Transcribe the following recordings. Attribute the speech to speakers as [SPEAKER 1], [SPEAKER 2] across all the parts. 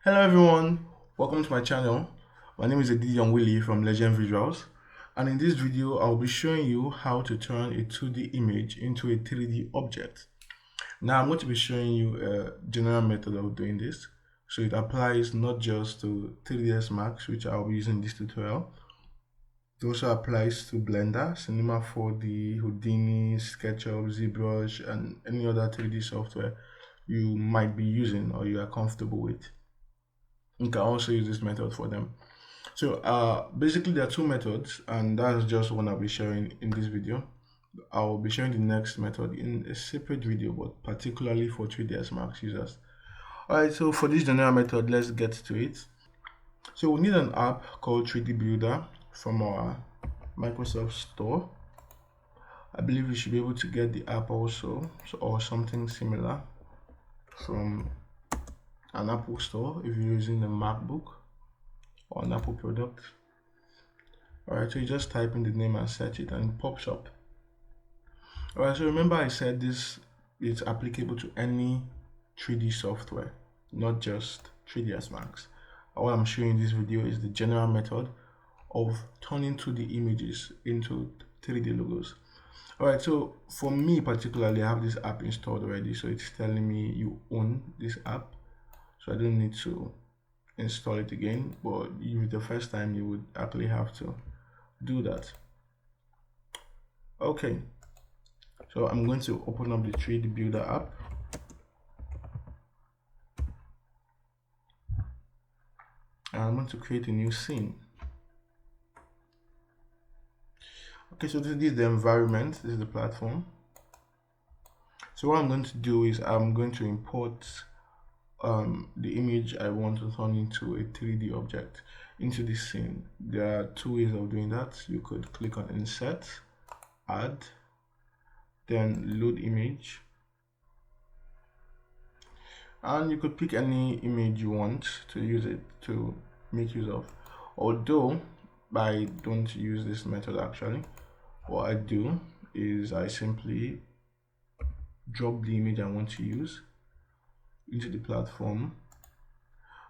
[SPEAKER 1] Hello everyone, welcome to my channel. My name is Edidion Willie from Legend Visuals, and in this video I'll be showing you how to turn a 2D image into a 3D object. Now I'm going to be showing you a general method of doing this, so it applies not just to 3ds Max, which I'll be using in this tutorial. It also applies to Blender, Cinema 4D, Houdini, Sketchup, Zbrush, and any other 3D software you might be using or you are comfortable with. You can also use this method for them. So basically there are two methods, and that's just one I'll be sharing in this video. I'll be sharing the next method in a separate video, but particularly for 3ds Max users. Alright, so for this general method, let's get to it. So we need an app called 3D Builder from our Microsoft Store. I believe you should be able to get the app also, or something similar from an Apple store if you're using a MacBook or an Apple product. Alright, so you just type in the name and search it and it pops up. Alright, so remember I said this is applicable to any 3D software, not just 3ds Max. What I'm showing in this video is the general method of turning 2D images into 3D logos. Alright, so for me particularly, I have this app installed already, so it's telling me you own this app, so I don't need to install it again, but if the first time, you would actually have to do that. Okay, so I'm going to open up the 3D Builder app. And I'm going to create a new scene. Okay, so this is the environment, this is the platform. So what I'm going to do is I'm going to import the image I want to turn into a 3D object into this scene. There are two ways of doing that. You could click on Insert, Add, then Load Image, and you could pick any image you want to use it to make use of. Although I don't use this method actually. What I do is I simply drop the image I want to use into the platform.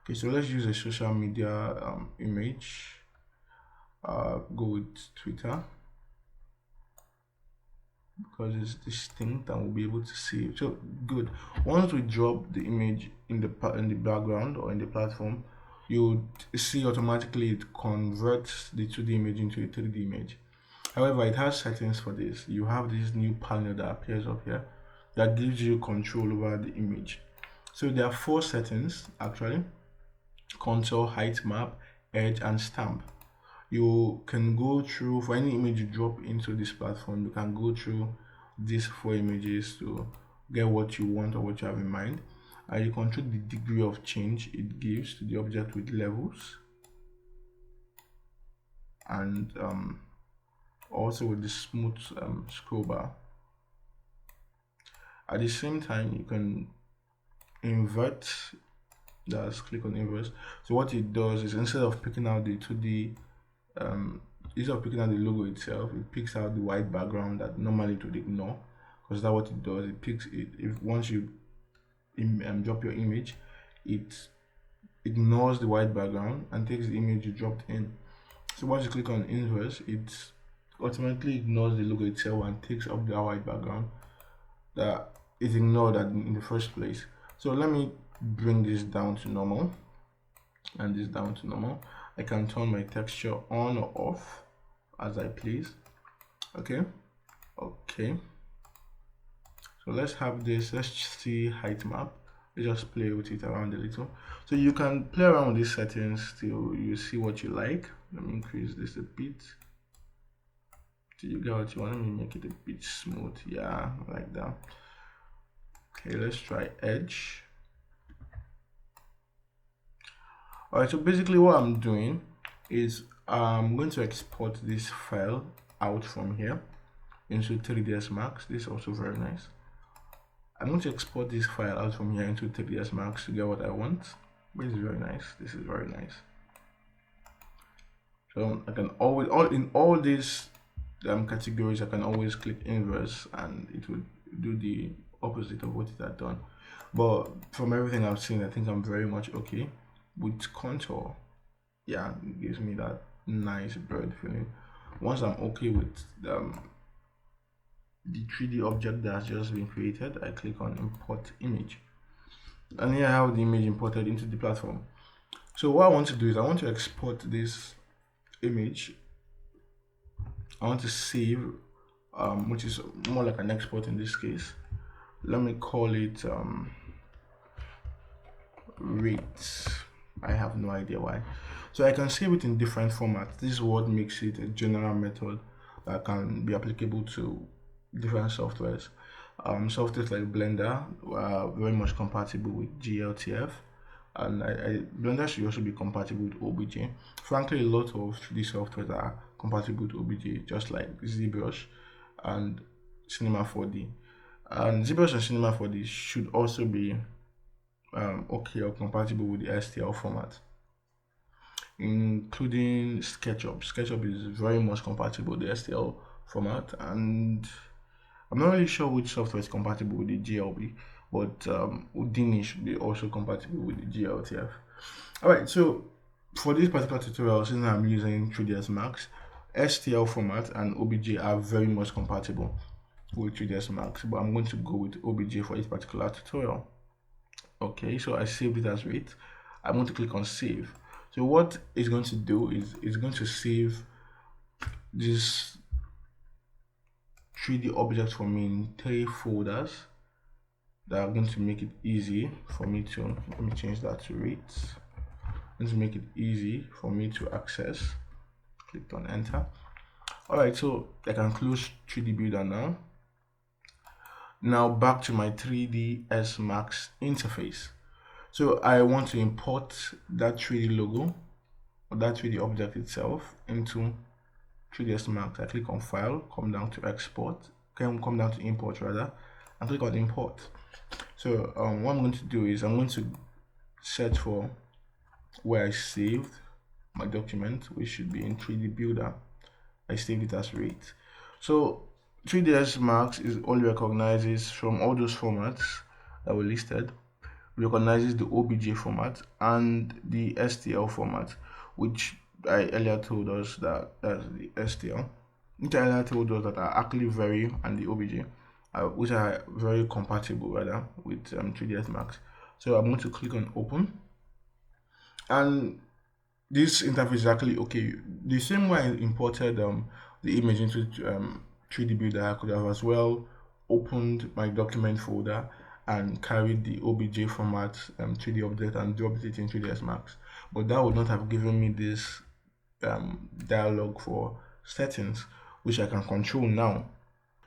[SPEAKER 1] Okay, so let's use a social media image. Go with Twitter because it's distinct and we'll be able to see it. So good. Once we drop the image in the background or in the platform, you see automatically it converts the 2D image into a 3D image. However, it has settings for this. You have this new panel that appears up here that gives you control over the image. So there are 4 settings actually: contour, height map, edge, and stamp. You can go through, for any image you drop into this platform, you can go through these 4 images to get what you want or what you have in mind. And you control the degree of change it gives to the object with levels, and also with the smooth scroll bar. At the same time, you can invert. Just click on inverse. So what it does is, instead of picking out the 2D, instead of picking out the logo itself, it picks out the white background that normally it would ignore. Because that's what it does. It picks it. If once you drop your image, it ignores the white background and takes the image you dropped in. So once you click on inverse, it automatically ignores the logo itself and takes up the white background that is ignored in the first place. So let me bring this down to normal and this down to normal. I can turn my texture on or off as I please. Okay, so let's have this. Let's see height map. Let's just play with it around a little. So you can play around with these settings till you see what you like. Let me increase this a bit till you get what you want. Let me make it a bit smooth. Yeah, like that. Okay, let's try edge. Alright, so basically what I'm doing is I'm going to export this file out from here into 3ds Max. This is also very nice. I'm going to export this file out from here into 3ds Max to get what I want. But it's very nice. This is very nice. So I can always, in all these categories, I can always click inverse and it will do the opposite of what it had done. But from everything I've seen, I think I'm very much okay. with contour. Yeah, it gives me that nice bird feeling. Once I'm okay with the 3D object that has just been created, I click on import image, and here I have the image imported into the platform. So what I want to do is I want to export this image. I want to save, which is more like an export in this case. Let me call it rates. I have no idea why. So I can save it in different formats. This is what makes it a general method that can be applicable to different softwares. Softwares like Blender are very much compatible with GLTF, and Blender should also be compatible with OBJ. Frankly, a lot of 3D softwares are compatible with OBJ, just like Zbrush and Cinema 4D. And Zbrush and Cinema 4D should also be okay or compatible with the STL format, including Sketchup. Sketchup is very much compatible with the STL format, and I'm not really sure which software is compatible with the GLB, but Houdini should be also compatible with the GLTF. Alright, so for this particular tutorial, since I'm using 3ds Max, STL format and OBJ are very much compatible with 3ds Max, but I'm going to go with OBJ for this particular tutorial. Okay, so I saved it as rate. I'm going to click on save. So what it's going to do is it's going to save this 3D object for me in 3 folders that are going to make it easy for me to, let me change that to rates, going to make it easy for me to access. Clicked on enter. Alright, so I can close 3D builder now. Now back to my 3ds Max interface. So I want to import that 3D logo or that 3D object itself into 3ds Max. I click on file, come down to export, come down to import rather, and click on import. So what I'm going to do is I'm going to search for where I saved my document, which should be in 3D builder. I saved it as rate. So 3ds Max is only recognizes from all those formats that were listed, recognizes the OBJ format and the STL format, which I earlier told us that that's the STL, which I earlier told us that are actually very, and the OBJ, which are very compatible rather with 3ds Max. So I'm going to click on open, and this interface is actually okay. The same way I imported the image into 3D builder, I could have as well opened my document folder and carried the OBJ format 3D object and dropped it in 3ds Max, but that would not have given me this dialog for settings, which I can control now.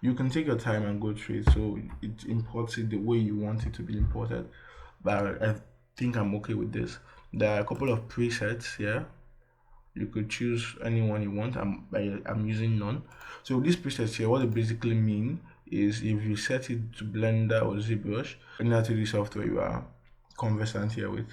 [SPEAKER 1] You can take your time and go through it, so it imports it the way you want it to be imported, but I think I'm okay with this. There are a couple of presets here. You could choose any one you want. I'm using none. So these presets here, what they basically mean is if you set it to Blender or ZBrush, any 3D software you are conversant here with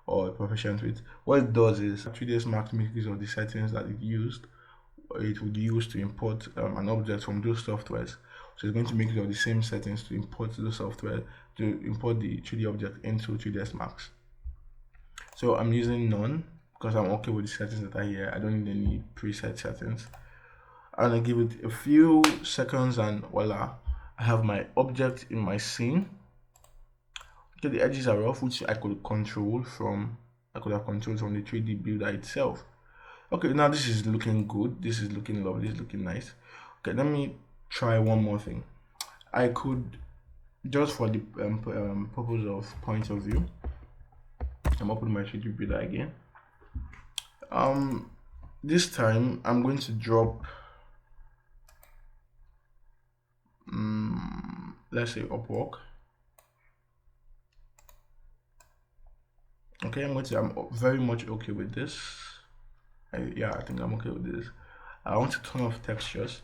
[SPEAKER 1] or proficient with, what it does is 3ds Max makes use of the settings that it would use to import an object from those softwares. So it's going to make use of the same settings to import the software, to import the 3D object into 3ds Max. So I'm using none because I'm okay with the settings that are here. I don't need any preset settings. And I give it a few seconds and voila, I have my object in my scene. Okay, the edges are rough, which I could have controlled from the 3D builder itself. Okay, now this is looking good. This is looking lovely. This is looking nice. Okay, let me try one more thing. I could, just for the purpose of point of view, I'm opening my 3D builder again. This time I'm going to drop let's say upwork. Okay, I'm very much okay with this. I think I'm okay with this. I want to turn off textures.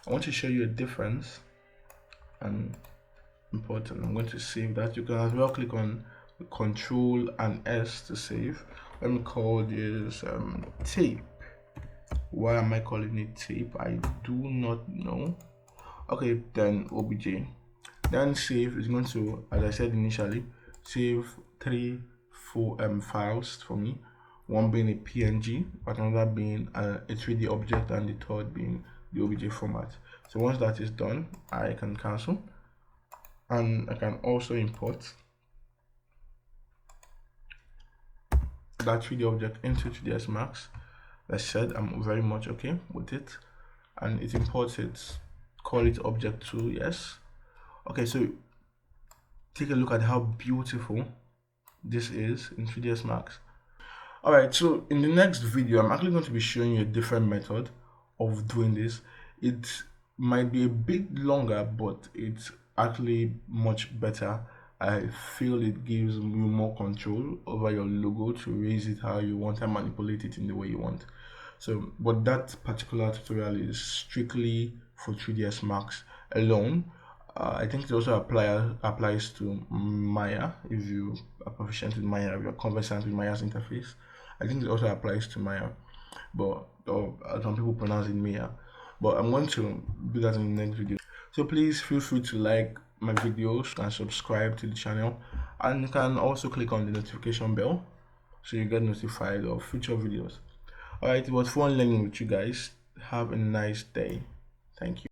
[SPEAKER 1] I want to show you a difference and important. I'm going to save that. You can as well click on Control and S to save. Let me call this tape. Why am I calling it tape? I do not know. Okay, then OBJ. Then save is going to, as I said initially, save 3 full files for me, one being a PNG, but another being a 3D object, and the third being the OBJ format. So once that is done, I can cancel, and I can also import that 3D object into 3ds Max. As I said, I'm very much okay with it, and it imports it. Call it object 2, yes. Okay, so take a look at how beautiful this is in 3ds Max. Alright, so in the next video, I'm actually going to be showing you a different method of doing this. It might be a bit longer, but it's actually much better. I feel it gives you more control over your logo to raise it how you want and manipulate it in the way you want. So, but that particular tutorial is strictly for 3ds Max alone. I think it also applies to Maya if you are proficient with Maya, if you're conversant with Maya's interface. I think it also applies to Maya, but some people pronounce it Maya. But I'm going to do that in the next video. So please feel free to like my videos and subscribe to the channel, and you can also click on the notification bell so you get notified of future videos. Alright, it was fun learning with you guys. Have a nice day. Thank you.